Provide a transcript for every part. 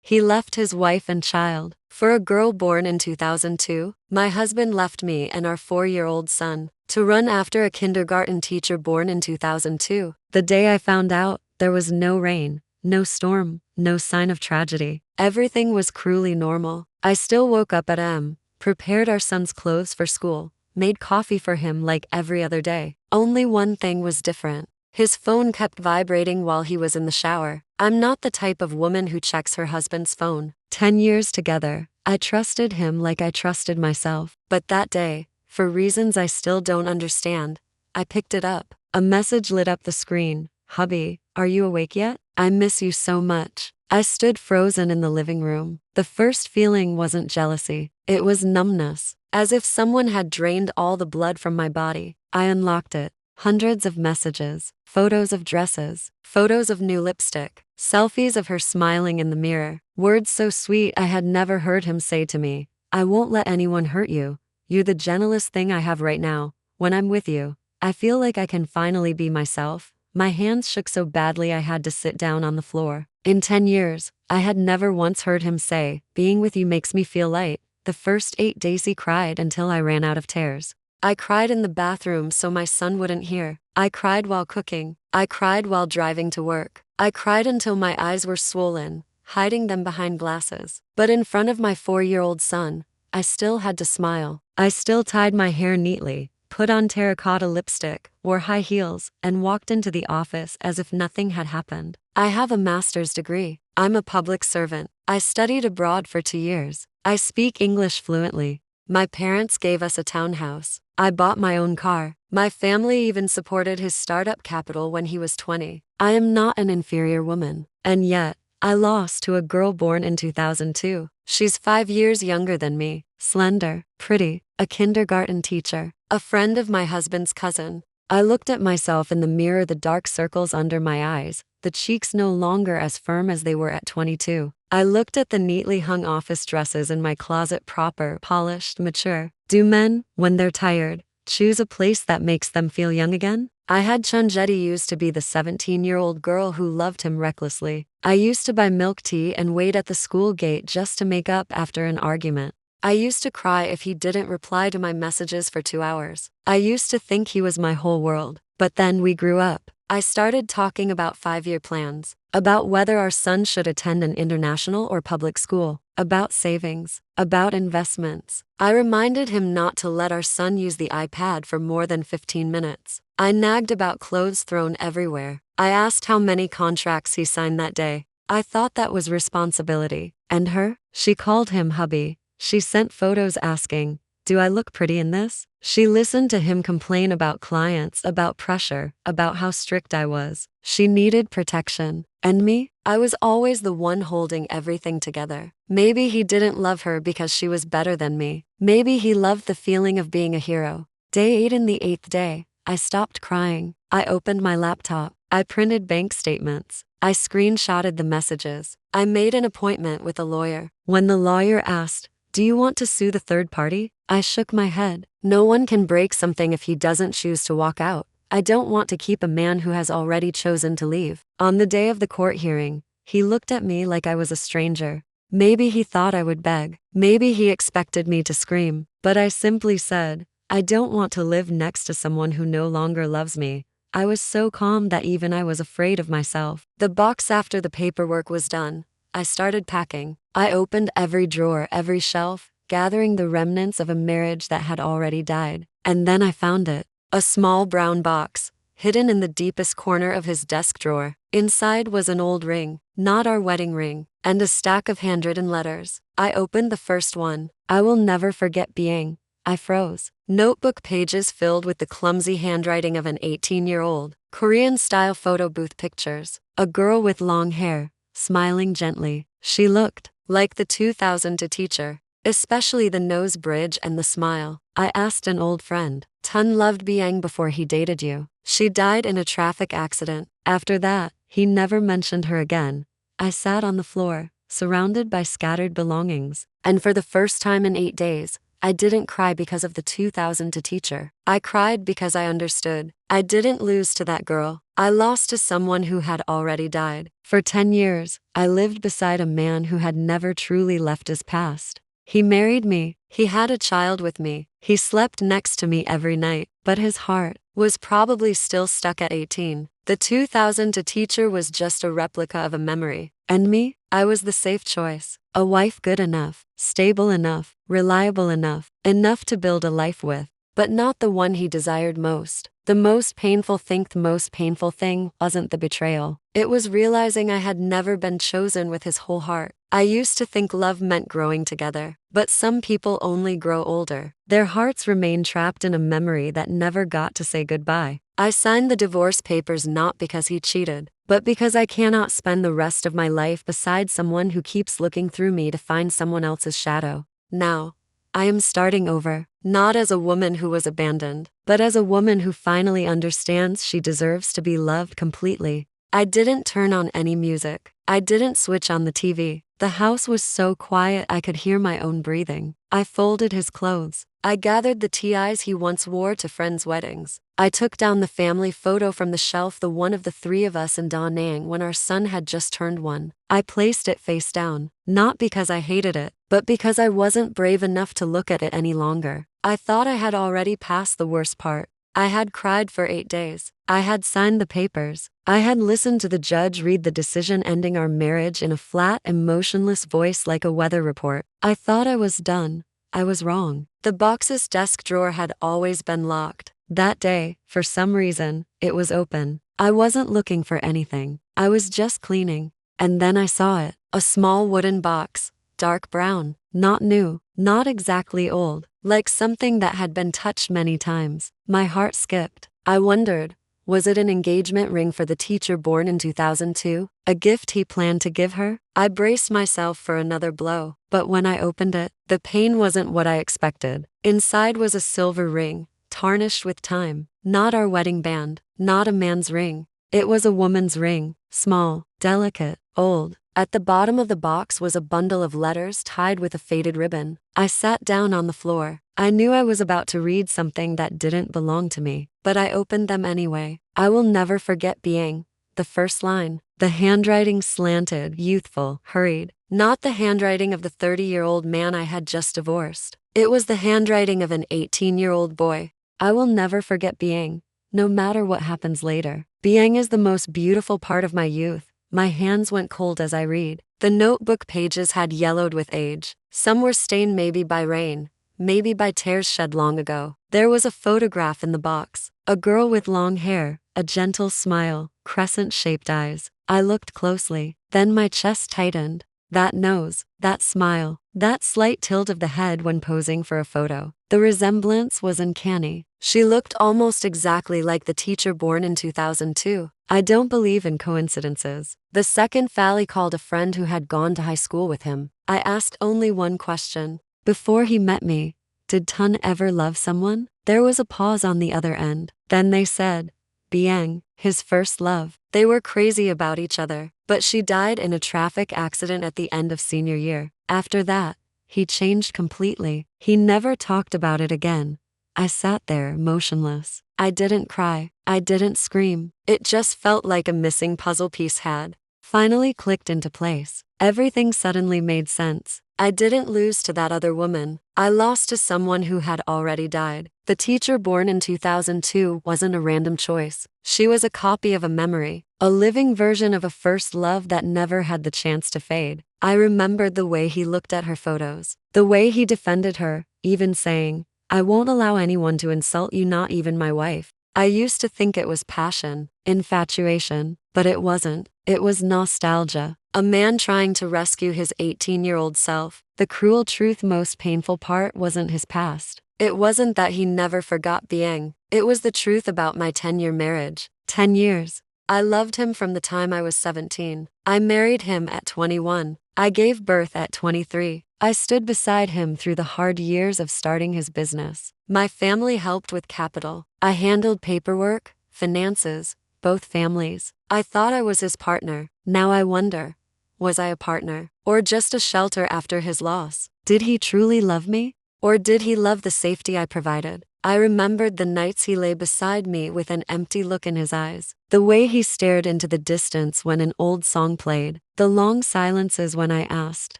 He left his wife and child. For a girl born in 2002, my husband left me and our 4-year-old son to run after a kindergarten teacher born in 2002. The day I found out, there was no rain, no storm, no sign of tragedy. Everything was cruelly normal. I still woke up at m, prepared our son's clothes for school, made coffee for him like every other day. Only one thing was different. His phone kept vibrating while he was in the shower. I'm not the type of woman who checks her husband's phone. 10 years together, I trusted him like I trusted myself. But that day, for reasons I still don't understand, I picked it up. A message lit up the screen. "Hubby, are you awake yet? I miss you so much." I stood frozen in the living room. The first feeling wasn't jealousy. It was numbness, as if someone had drained all the blood from my body. I unlocked it. Hundreds of messages, photos of dresses, photos of new lipstick, selfies of her smiling in the mirror. Words so sweet I had never heard him say to me. "I won't let anyone hurt you. You're the gentlest thing I have right now. When I'm with you, I feel like I can finally be myself." My hands shook so badly I had to sit down on the floor. In 10 years, I had never once heard him say, "Being with you makes me feel light." The first 8 days he cried until I ran out of tears. I cried in the bathroom so my son wouldn't hear. I cried while cooking. I cried while driving to work. I cried until my eyes were swollen, hiding them behind glasses. But in front of my 4-year-old son, I still had to smile. I still tied my hair neatly, put on terracotta lipstick, wore high heels, and walked into the office as if nothing had happened. I have a master's degree. I'm a public servant. I studied abroad for 2 years. I speak English fluently. My parents gave us a townhouse. I bought my own car. My family even supported his startup capital when he was 20. I am not an inferior woman. And yet, I lost to a girl born in 2002. She's 5 years younger than me, slender, pretty, a kindergarten teacher, a friend of my husband's cousin. I looked at myself in the mirror, the dark circles under my eyes, the cheeks no longer as firm as they were at 22. I looked at the neatly hung office dresses in my closet, proper, polished, mature. Do men, when they're tired, choose a place that makes them feel young again? I had Chunjetti used to be the 17-year-old girl who loved him recklessly. I used to buy milk tea and wait at the school gate just to make up after an argument. I used to cry if he didn't reply to my messages for 2 hours. I used to think he was my whole world. But then we grew up. I started talking about 5-year plans, about whether our son should attend an international or public school, about savings, about investments. I reminded him not to let our son use the iPad for more than 15 minutes. I nagged about clothes thrown everywhere. I asked how many contracts he signed that day. I thought that was responsibility. And her? She called him hubby. She sent photos asking, "Do I look pretty in this?" She listened to him complain about clients, about pressure, about how strict I was. She needed protection. And me? I was always the one holding everything together. Maybe he didn't love her because she was better than me. Maybe he loved the feeling of being a hero. Day 8 in the 8th day, I stopped crying. I opened my laptop. I printed bank statements. I screenshotted the messages. I made an appointment with a lawyer. When the lawyer asked, "Do you want to sue the third party?" I shook my head. No one can break something if he doesn't choose to walk out. I don't want to keep a man who has already chosen to leave. On the day of the court hearing, he looked at me like I was a stranger. Maybe he thought I would beg. Maybe he expected me to scream. But I simply said, "I don't want to live next to someone who no longer loves me." I was so calm that even I was afraid of myself. The box after the paperwork was done, I started packing. I opened every drawer, every shelf, gathering the remnants of a marriage that had already died. And then I found it. A small brown box, hidden in the deepest corner of his desk drawer. Inside was an old ring, not our wedding ring, and a stack of handwritten letters. I opened the first one. "I will never forget being." I froze. Notebook pages filled with the clumsy handwriting of an 18-year-old, Korean-style photo booth pictures. A girl with long hair, smiling gently. She looked like the 2002 teacher, especially the nose bridge and the smile. I asked an old friend, "Tun loved Biang before he dated you. She died in a traffic accident." After that, he never mentioned her again. I sat on the floor, surrounded by scattered belongings, and for the first time in 8 days, I didn't cry because of the 2002 teacher. I cried because I understood. I didn't lose to that girl. I lost to someone who had already died. For 10 years, I lived beside a man who had never truly left his past. He married me. He had a child with me. He slept next to me every night, but his heart was probably still stuck at 18. The 2002 teacher was just a replica of a memory. And me? I was the safe choice. A wife good enough, stable enough, reliable enough to build a life with, but not the one he desired most. The most painful thing wasn't the betrayal. It was realizing I had never been chosen with his whole heart. I used to think love meant growing together, but some people only grow older. Their hearts remain trapped in a memory that never got to say goodbye. I signed the divorce papers not because he cheated, but because I cannot spend the rest of my life beside someone who keeps looking through me to find someone else's shadow. Now, I am starting over, not as a woman who was abandoned, but as a woman who finally understands she deserves to be loved completely. I didn't turn on any music. I didn't switch on the TV. The house was so quiet I could hear my own breathing. I folded his clothes. I gathered the ties he once wore to friends' weddings. I took down the family photo from the shelf, the one of the three of us in Da Nang when our son had just turned 1. I placed it face down, not because I hated it, but because I wasn't brave enough to look at it any longer. I thought I had already passed the worst part. I had cried for 8 days. I had signed the papers. I had listened to the judge read the decision ending our marriage in a flat, emotionless voice like a weather report. I thought I was done. I was wrong. The box's desk drawer had always been locked. That day, for some reason, it was open. I wasn't looking for anything. I was just cleaning. And then I saw it. A small wooden box. Dark brown. Not new. Not exactly old. Like something that had been touched many times. My heart skipped. I wondered, was it an engagement ring for the teacher born in 2002? A gift he planned to give her? I braced myself for another blow. But when I opened it, the pain wasn't what I expected. Inside was a silver ring, tarnished with time. Not our wedding band. Not a man's ring. It was a woman's ring. Small, delicate, old. At the bottom of the box was a bundle of letters tied with a faded ribbon. I sat down on the floor. I knew I was about to read something that didn't belong to me, but I opened them anyway. I will never forget being. The first line. The handwriting slanted, youthful, hurried. Not the handwriting of the 30-year-old man I had just divorced. It was the handwriting of an 18-year-old boy. I will never forget being. No matter what happens later. Being is the most beautiful part of my youth. My hands went cold as I read. The notebook pages had yellowed with age. Some were stained maybe by rain, maybe by tears shed long ago. There was a photograph in the box. A girl with long hair, a gentle smile, crescent-shaped eyes. I looked closely. Then my chest tightened. That nose, that smile, that slight tilt of the head when posing for a photo. The resemblance was uncanny. She looked almost exactly like the teacher born in 2002. I don't believe in coincidences. The second Fally called a friend who had gone to high school with him. I asked only one question. Before he met me, did Tun ever love someone? There was a pause on the other end. Then they said, Biang, his first love. They were crazy about each other, but she died in a traffic accident at the end of senior year. After that, he changed completely. He never talked about it again. I sat there, motionless. I didn't cry. I didn't scream. It just felt like a missing puzzle piece had finally clicked into place. Everything suddenly made sense. I didn't lose to that other woman. I lost to someone who had already died. The teacher born in 2002 wasn't a random choice. She was a copy of a memory, a living version of a first love that never had the chance to fade. I remembered the way he looked at her photos, the way he defended her, even saying, I won't allow anyone to insult you, not even my wife. I used to think it was passion, infatuation, but it wasn't. It was nostalgia. A man trying to rescue his 18-year-old self. The cruel truth, most painful part wasn't his past. It wasn't that he never forgot Biang. It was the truth about my 10-year marriage. 10 years. I loved him from the time I was 17. I married him at 21. I gave birth at 23. I stood beside him through the hard years of starting his business. My family helped with capital. I handled paperwork, finances, both families. I thought I was his partner. Now I wonder, was I a partner, or just a shelter after his loss? Did he truly love me? Or did he love the safety I provided? I remembered the nights he lay beside me with an empty look in his eyes, the way he stared into the distance when an old song played, the long silences when I asked,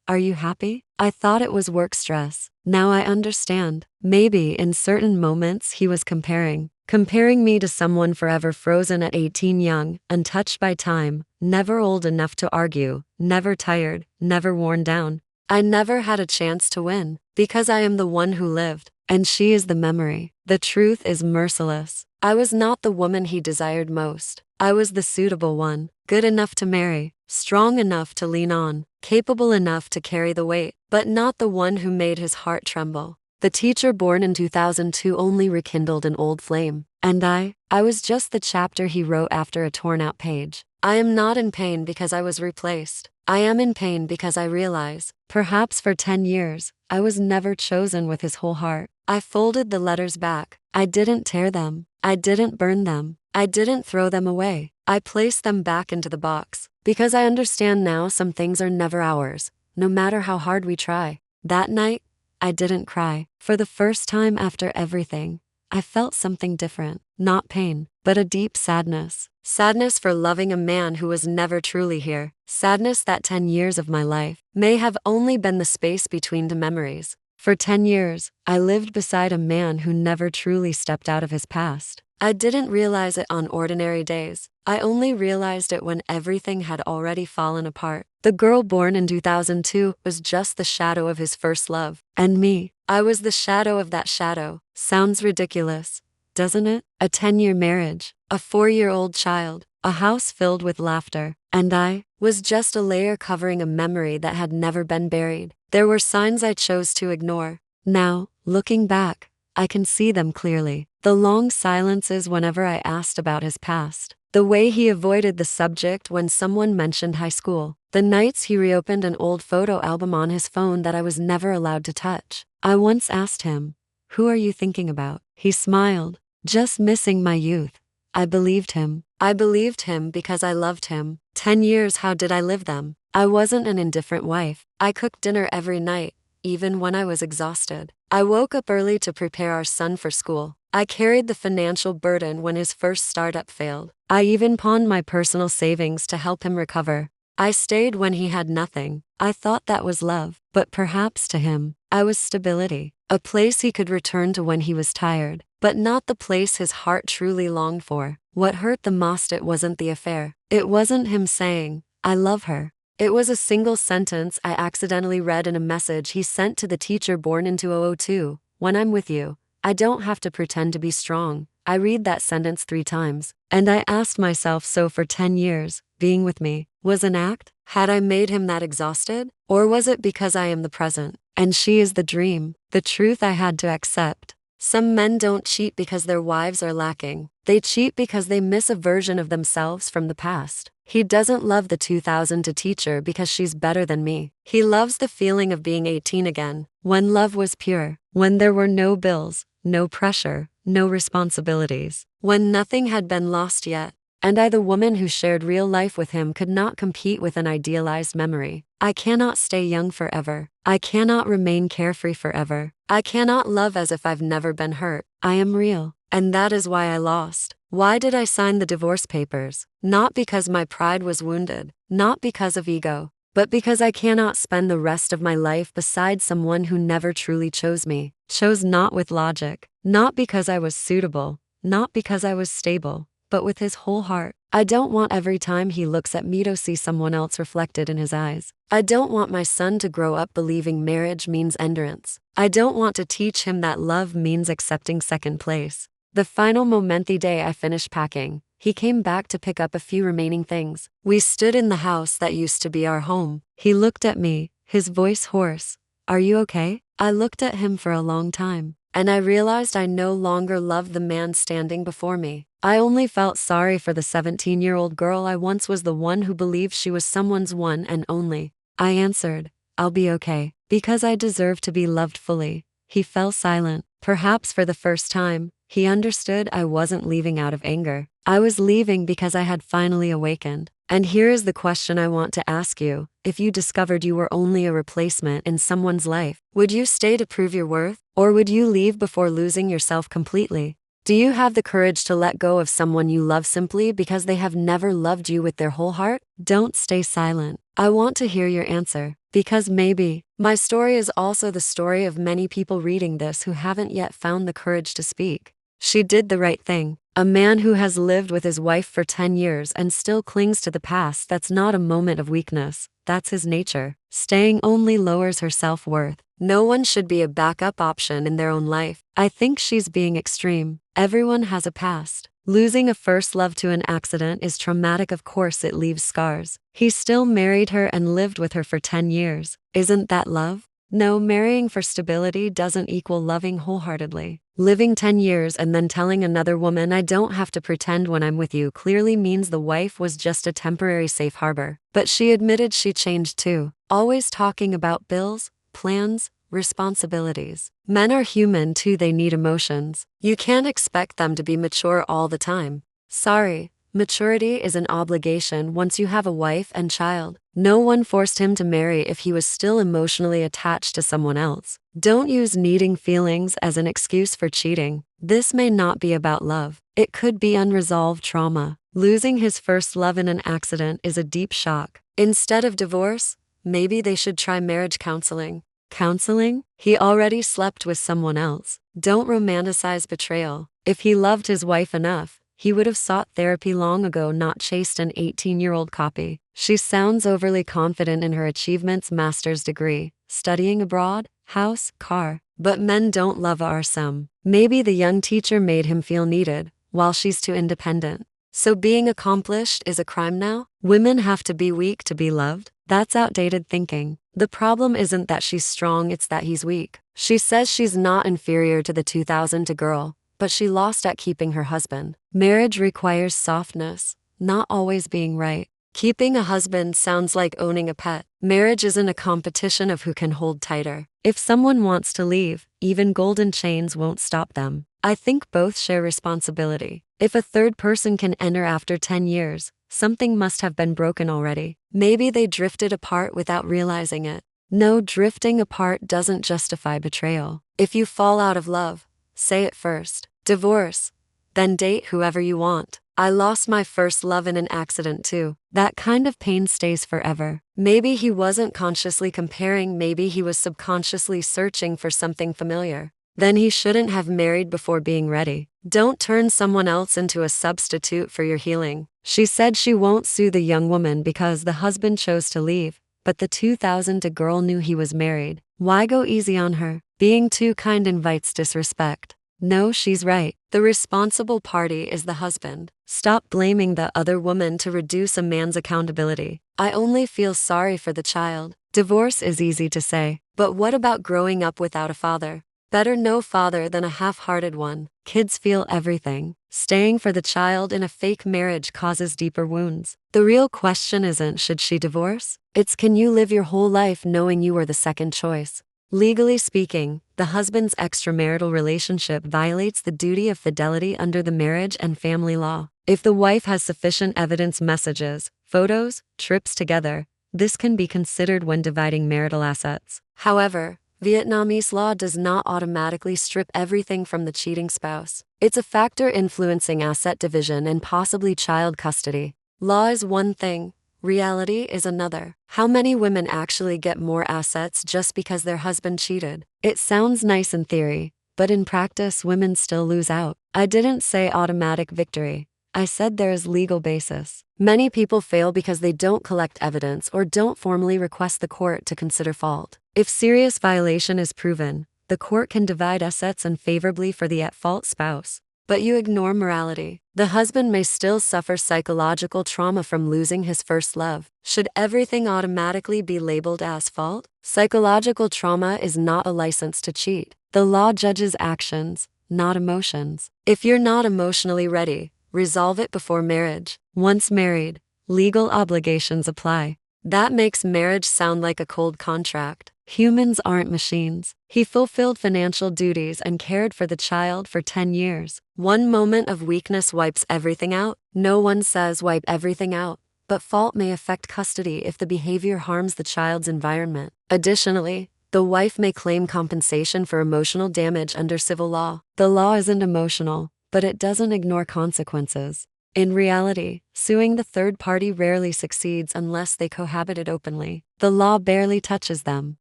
"Are you happy?" I thought it was work stress. Now I understand. Maybe in certain moments he was comparing me to someone forever frozen at 18, young, untouched by time, never old enough to argue, never tired, never worn down. I never had a chance to win, because I am the one who lived, and she is the memory. The truth is merciless. I was not the woman he desired most. I was the suitable one, good enough to marry, strong enough to lean on, capable enough to carry the weight, but not the one who made his heart tremble. The teacher born in 2002 only rekindled an old flame, and I was just the chapter he wrote after a torn-out page. I am not in pain because I was replaced. I am in pain because I realize, perhaps for 10 years, I was never chosen with his whole heart. I folded the letters back. I didn't tear them. I didn't burn them. I didn't throw them away. I placed them back into the box, because I understand now some things are never ours, no matter how hard we try. That night, I didn't cry. For the first time after everything, I felt something different. Not pain, but a deep sadness. Sadness for loving a man who was never truly here. Sadness that 10 years of my life may have only been the space between the memories. For 10 years, I lived beside a man who never truly stepped out of his past. I didn't realize it on ordinary days. I only realized it when everything had already fallen apart. The girl born in 2002 was just the shadow of his first love. And me, I was the shadow of that shadow. Sounds ridiculous, doesn't it? A 10-year marriage, a 4-year-old child, a house filled with laughter, and I was just a layer covering a memory that had never been buried. There were signs I chose to ignore. Now, looking back, I can see them clearly. The long silences whenever I asked about his past. The way he avoided the subject when someone mentioned high school. The nights he reopened an old photo album on his phone that I was never allowed to touch. I once asked him, "Who are you thinking about?" He smiled, "Just missing my youth." I believed him. I believed him because I loved him. 10 years, how did I live them? I wasn't an indifferent wife. I cooked dinner every night, even when I was exhausted. I woke up early to prepare our son for school. I carried the financial burden when his first startup failed. I even pawned my personal savings to help him recover. I stayed when he had nothing. I thought that was love, but perhaps to him, I was stability. A place he could return to when he was tired, but not the place his heart truly longed for. What hurt the most, it wasn't the affair. It wasn't him saying, "I love her." It was a single sentence I accidentally read in a message he sent to the teacher born in 2002. "When I'm with you, I don't have to pretend to be strong." I read that sentence 3 times, and I asked myself, so for 10 years, being with me was an act? Had I made him that exhausted? Or was it because I am the present, and she is the dream? The truth I had to accept. Some men don't cheat because their wives are lacking. They cheat because they miss a version of themselves from the past. He doesn't love the 2002 teacher because she's better than me. He loves the feeling of being 18 again, when love was pure, when there were no bills, no pressure, no responsibilities, when nothing had been lost yet. And I, the woman who shared real life with him, could not compete with an idealized memory. I cannot stay young forever. I cannot remain carefree forever. I cannot love as if I've never been hurt. I am real. And that is why I lost. Why did I sign the divorce papers? Not because my pride was wounded, not because of ego, but because I cannot spend the rest of my life beside someone who never truly chose me. Chose not with logic, not because I was suitable, not because I was stable, but with his whole heart. I don't want every time he looks at me to see someone else reflected in his eyes. I don't want my son to grow up believing marriage means endurance. I don't want to teach him that love means accepting second place. The final moment, the day I finished packing, he came back to pick up a few remaining things. We stood in the house that used to be our home. He looked at me, his voice hoarse. "Are you okay?" I looked at him for a long time, and I realized I no longer loved the man standing before me. I only felt sorry for the 17-year-old girl I once was, the one who believed she was someone's one and only. I answered, "I'll be okay, because I deserve to be loved fully." He fell silent. Perhaps for the first time, he understood I wasn't leaving out of anger. I was leaving because I had finally awakened. And here is the question I want to ask you. If you discovered you were only a replacement in someone's life, would you stay to prove your worth? Or would you leave before losing yourself completely? Do you have the courage to let go of someone you love simply because they have never loved you with their whole heart? Don't stay silent. I want to hear your answer, because maybe my story is also the story of many people reading this who haven't yet found the courage to speak. She did the right thing. A man who has lived with his wife for 10 years and still clings to the past, that's not a moment of weakness. That's his nature. Staying only lowers her self-worth. No one should be a backup option in their own life. I think she's being extreme. Everyone has a past. Losing a first love to an accident is traumatic, of course it leaves scars. He still married her and lived with her for 10 years. Isn't that love? No, marrying for stability doesn't equal loving wholeheartedly. Living 10 years and then telling another woman, "I don't have to pretend when I'm with you," clearly means the wife was just a temporary safe harbor. But she admitted she changed too. Always talking about bills, plans, responsibilities. Men are human too, they need emotions. You can't expect them to be mature all the time. Sorry, maturity is an obligation once you have a wife and child. No one forced him to marry if he was still emotionally attached to someone else. Don't use needing feelings as an excuse for cheating. This may not be about love. It could be unresolved trauma. Losing his first love in an accident is a deep shock. Instead of divorce, maybe they should try marriage counseling. Counseling? He already slept with someone else. Don't romanticize betrayal. If he loved his wife enough, he would have sought therapy long ago, not chased an 18-year-old copy. She sounds overly confident in her achievements, master's degree, studying abroad, house, car. But men don't love some. Maybe the young teacher made him feel needed, while she's too independent. So being accomplished is a crime now? Women have to be weak to be loved? That's outdated thinking. The problem isn't that she's strong, it's that he's weak. She says she's not inferior to the 2002 girl, but she lost at keeping her husband. Marriage requires softness, not always being right. Keeping a husband sounds like owning a pet. Marriage isn't a competition of who can hold tighter. If someone wants to leave, even golden chains won't stop them. I think both share responsibility. If a third person can enter after 10 years, something must have been broken already. Maybe they drifted apart without realizing it. No, drifting apart doesn't justify betrayal. If you fall out of love, say it first. Divorce, then date whoever you want. I lost my first love in an accident too. That kind of pain stays forever. Maybe he wasn't consciously comparing, maybe he was subconsciously searching for something familiar. Then he shouldn't have married before being ready. Don't turn someone else into a substitute for your healing. She said she won't sue the young woman because the husband chose to leave, but the 2002 girl knew he was married. Why go easy on her? Being too kind invites disrespect. No, she's right. The responsible party is the husband. Stop blaming the other woman to reduce a man's accountability. I only feel sorry for the child. Divorce is easy to say, but what about growing up without a father? Better no father than a half-hearted one. Kids feel everything. Staying for the child in a fake marriage causes deeper wounds. The real question isn't should she divorce? It's can you live your whole life knowing you were the second choice? Legally speaking, the husband's extramarital relationship violates the duty of fidelity under the marriage and family law. If the wife has sufficient evidence, messages, photos, trips together, this can be considered when dividing marital assets. However, Vietnamese law does not automatically strip everything from the cheating spouse. It's a factor influencing asset division and possibly child custody. Law is one thing, reality is another. How many women actually get more assets just because their husband cheated? It sounds nice in theory, but in practice women still lose out. I didn't say automatic victory. I said there is legal basis. Many people fail because they don't collect evidence or don't formally request the court to consider fault. If serious violation is proven, the court can divide assets unfavorably for the at-fault spouse. But you ignore morality. The husband may still suffer psychological trauma from losing his first love. Should everything automatically be labeled as fault? Psychological trauma is not a license to cheat. The law judges actions, not emotions. If you're not emotionally ready, resolve it before marriage. Once married, legal obligations apply. That makes marriage sound like a cold contract. Humans aren't machines. He fulfilled financial duties and cared for the child for 10 years. One moment of weakness wipes everything out. No one says wipe everything out, but fault may affect custody if the behavior harms the child's environment. Additionally, the wife may claim compensation for emotional damage under civil law. The law isn't emotional, but it doesn't ignore consequences. In reality, suing the third party rarely succeeds unless they cohabited openly. The law barely touches them.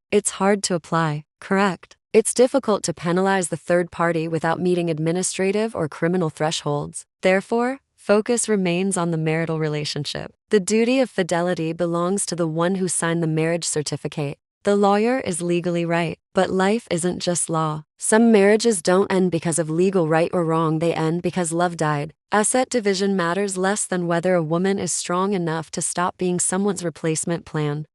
It's hard to apply, correct? It's difficult to penalize the third party without meeting administrative or criminal thresholds. Therefore, focus remains on the marital relationship. The duty of fidelity belongs to the one who signed the marriage certificate. The lawyer is legally right, but life isn't just law. Some marriages don't end because of legal right or wrong, they end because love died. Asset division matters less than whether a woman is strong enough to stop being someone's replacement plan.